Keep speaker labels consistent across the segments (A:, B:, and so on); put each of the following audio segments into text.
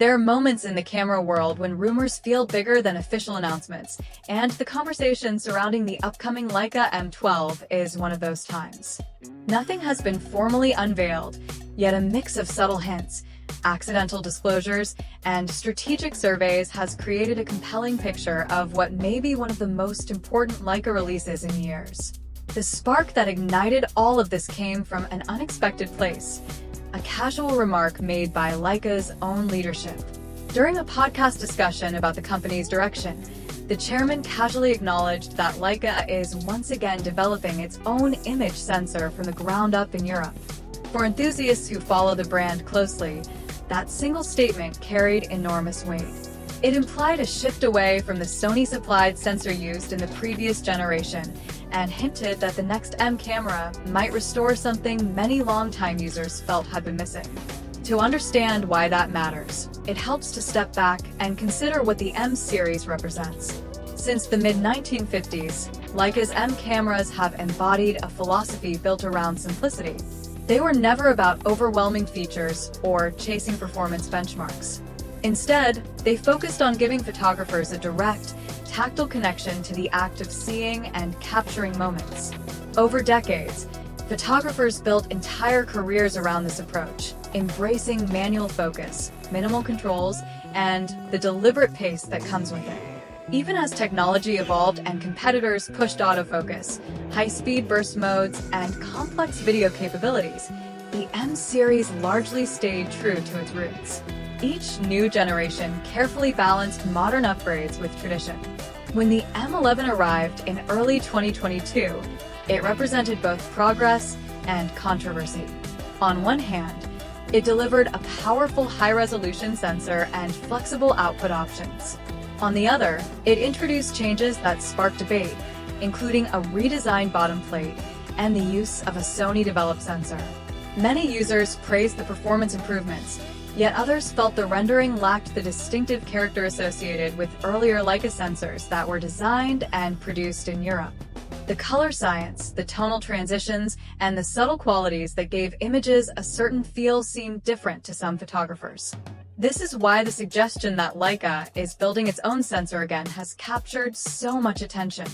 A: There are moments in the camera world when rumors feel bigger than official announcements, and the conversation surrounding the upcoming Leica M12 is one of those times. Nothing has been formally unveiled, yet a mix of subtle hints, accidental disclosures, and strategic surveys has created a compelling picture of what may be one of the most important Leica releases in years. The spark that ignited all of this came from an unexpected place. A casual remark made by Leica's own leadership. During a podcast discussion about the company's direction, the chairman casually acknowledged that Leica is once again developing its own image sensor from the ground up in Europe. For enthusiasts who follow the brand closely, that single statement carried enormous weight. It implied a shift away from the Sony-supplied sensor used in the previous generation, and hinted that the next M camera might restore something many longtime users felt had been missing. To understand why that matters, it helps to step back and consider what the M series represents. Since the mid-1950s, Leica's M cameras have embodied a philosophy built around simplicity. They were never about overwhelming features or chasing performance benchmarks. Instead, they focused on giving photographers a direct, tactile connection to the act of seeing and capturing moments. Over decades, photographers built entire careers around this approach, embracing manual focus, minimal controls, and the deliberate pace that comes with it. Even as technology evolved and competitors pushed autofocus, high-speed burst modes, and complex video capabilities, the M series largely stayed true to its roots. Each new generation carefully balanced modern upgrades with tradition. When the M11 arrived in early 2022, it represented both progress and controversy. On one hand, it delivered a powerful high-resolution sensor and flexible output options. On the other, it introduced changes that sparked debate, including a redesigned bottom plate and the use of a Sony-developed sensor. Many users praised the performance improvements, yet others felt the rendering lacked the distinctive character associated with earlier Leica sensors that were designed and produced in Europe. The color science, the tonal transitions, and the subtle qualities that gave images a certain feel seemed different to some photographers. This is why the suggestion that Leica is building its own sensor again has captured so much attention.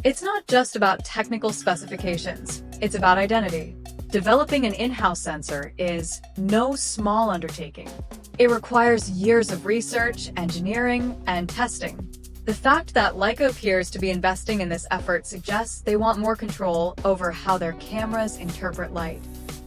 A: It's not just about technical specifications, it's about identity. Developing an in-house sensor is no small undertaking. It requires years of research, engineering, and testing. The fact that Leica appears to be investing in this effort suggests they want more control over how their cameras interpret light.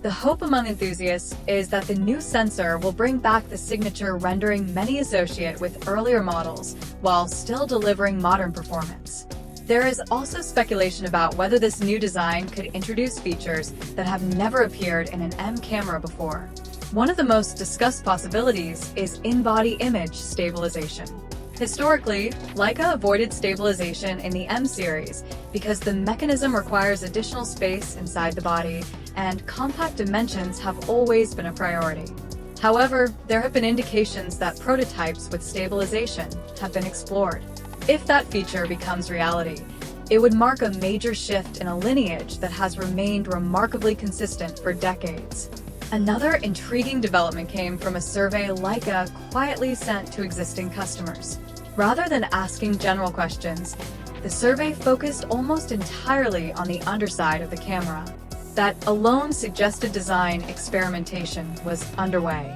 A: The hope among enthusiasts is that the new sensor will bring back the signature rendering many associate with earlier models, while still delivering modern performance. There is also speculation about whether this new design could introduce features that have never appeared in an M camera before. One of the most discussed possibilities is in-body image stabilization. Historically, Leica avoided stabilization in the M series because the mechanism requires additional space inside the body, and compact dimensions have always been a priority. However, there have been indications that prototypes with stabilization have been explored. If that feature becomes reality, it would mark a major shift in a lineage that has remained remarkably consistent for decades. Another intriguing development came from a survey Leica quietly sent to existing customers. Rather than asking general questions, the survey focused almost entirely on the underside of the camera. That alone suggested design experimentation was underway.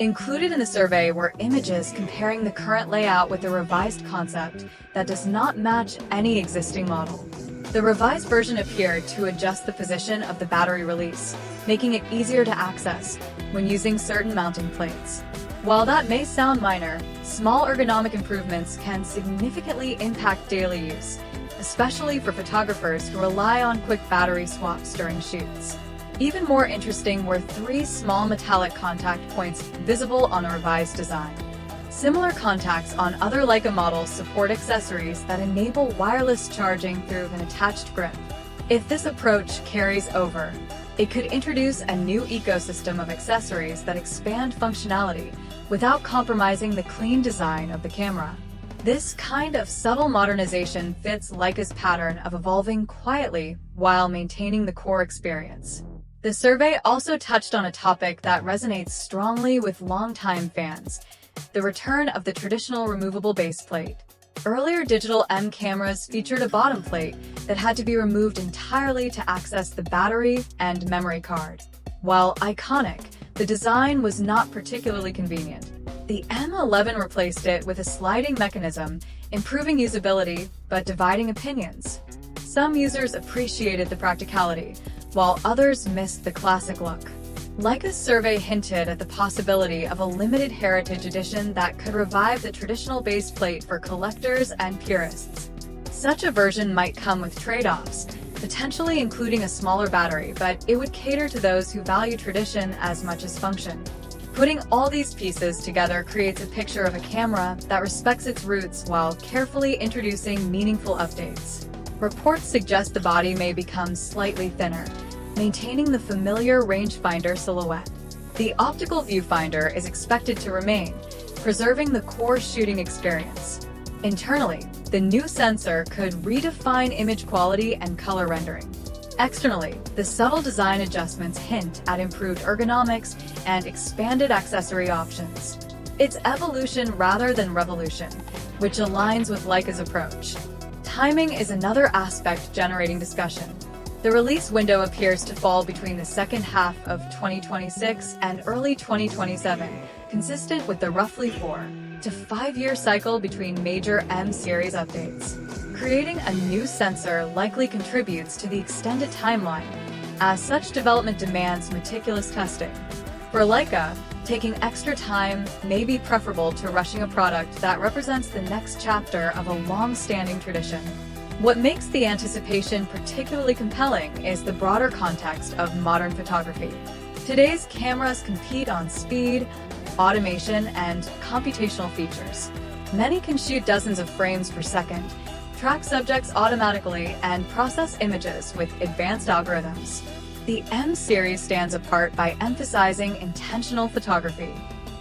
A: Included in the survey were images comparing the current layout with a revised concept that does not match any existing model. The revised version appeared to adjust the position of the battery release, making it easier to access when using certain mounting plates. While that may sound minor, small ergonomic improvements can significantly impact daily use, especially for photographers who rely on quick battery swaps during shoots. Even more interesting were 3 small metallic contact points visible on a revised design. Similar contacts on other Leica models support accessories that enable wireless charging through an attached grip. If this approach carries over, it could introduce a new ecosystem of accessories that expand functionality without compromising the clean design of the camera. This kind of subtle modernization fits Leica's pattern of evolving quietly while maintaining the core experience. The survey also touched on a topic that resonates strongly with longtime fans: the return of the traditional removable base plate. Earlier digital M cameras featured a bottom plate that had to be removed entirely to access the battery and memory card. While iconic, the design was not particularly convenient. The M11 replaced it with a sliding mechanism, improving usability but dividing opinions. Some users appreciated the practicality, while others missed the classic look. Leica's survey hinted at the possibility of a limited heritage edition that could revive the traditional base plate for collectors and purists. Such a version might come with trade-offs, potentially including a smaller battery, but it would cater to those who value tradition as much as function. Putting all these pieces together creates a picture of a camera that respects its roots while carefully introducing meaningful updates. Reports suggest the body may become slightly thinner, maintaining the familiar rangefinder silhouette. The optical viewfinder is expected to remain, preserving the core shooting experience. Internally, the new sensor could redefine image quality and color rendering. Externally, the subtle design adjustments hint at improved ergonomics and expanded accessory options. It's evolution rather than revolution, which aligns with Leica's approach. Timing is another aspect generating discussion. The release window appears to fall between the second half of 2026 and early 2027, consistent with the roughly 4 to 5 year cycle between major M series updates. Creating a new sensor likely contributes to the extended timeline, as such development demands meticulous testing. For Leica, taking extra time may be preferable to rushing a product that represents the next chapter of a long-standing tradition. What makes the anticipation particularly compelling is the broader context of modern photography. Today's cameras compete on speed, automation, and computational features. Many can shoot dozens of frames per second, track subjects automatically, and process images with advanced algorithms. The M series stands apart by emphasizing intentional photography.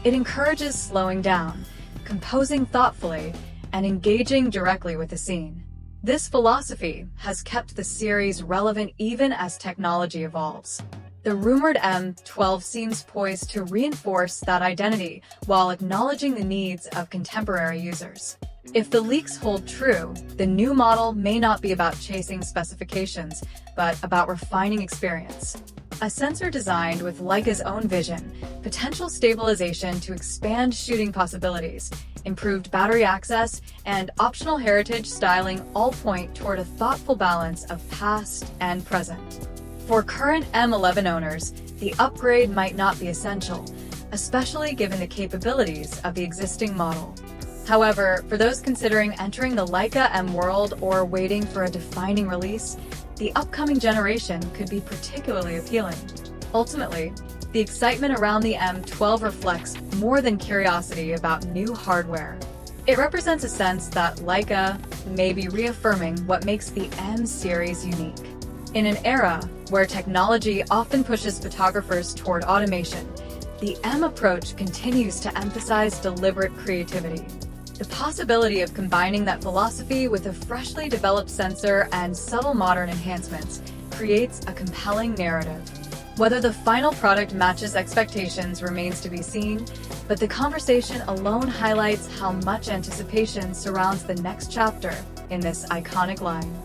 A: It encourages slowing down, composing thoughtfully, and engaging directly with the scene. This philosophy has kept the series relevant even as technology evolves. The rumored M12 seems poised to reinforce that identity while acknowledging the needs of contemporary users. If the leaks hold true, the new model may not be about chasing specifications, but about refining experience. A sensor designed with Leica's own vision, potential stabilization to expand shooting possibilities, improved battery access, and optional heritage styling all point toward a thoughtful balance of past and present. For current M11 owners, the upgrade might not be essential, especially given the capabilities of the existing model. However, for those considering entering the Leica M world or waiting for a defining release, the upcoming generation could be particularly appealing. Ultimately, the excitement around the M12 reflects more than curiosity about new hardware. It represents a sense that Leica may be reaffirming what makes the M series unique. In an era where technology often pushes photographers toward automation, the M approach continues to emphasize deliberate creativity. The possibility of combining that philosophy with a freshly developed sensor and subtle modern enhancements creates a compelling narrative. Whether the final product matches expectations remains to be seen, but the conversation alone highlights how much anticipation surrounds the next chapter in this iconic line.